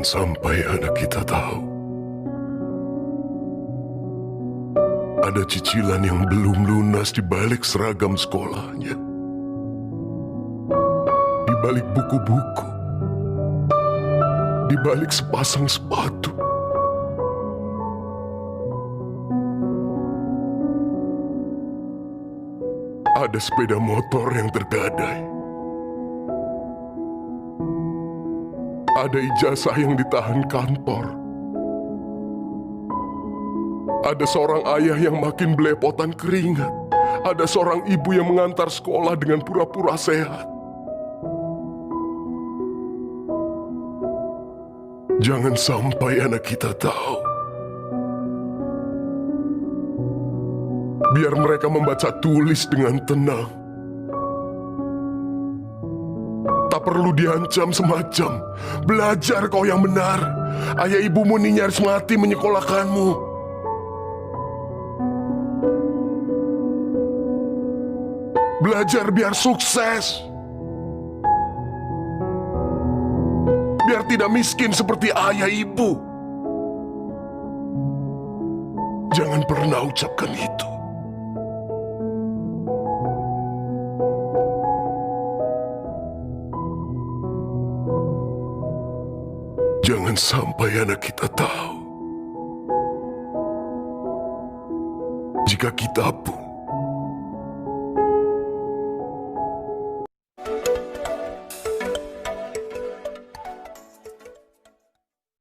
Jangan sampai anak kita tahu ada cicilan yang belum lunas di balik seragam sekolahnya, di balik buku-buku, di balik sepasang sepatu. Ada sepeda motor yang tergadai. Ada ijazah yang ditahan kantor. Ada seorang ayah yang makin belepotan keringat. Ada seorang ibu yang mengantar sekolah dengan pura-pura sehat. Jangan sampai anak kita tahu. Biar mereka membaca tulis dengan tenang. Tak perlu diancam semacam, belajar kau yang benar. Ayah ibumu ini nyaris mati menyekolahkanmu. Belajar biar sukses. Biar tidak miskin seperti ayah ibu. Jangan pernah ucapkan itu. Jangan sampai anak kita tahu. Jika kita pun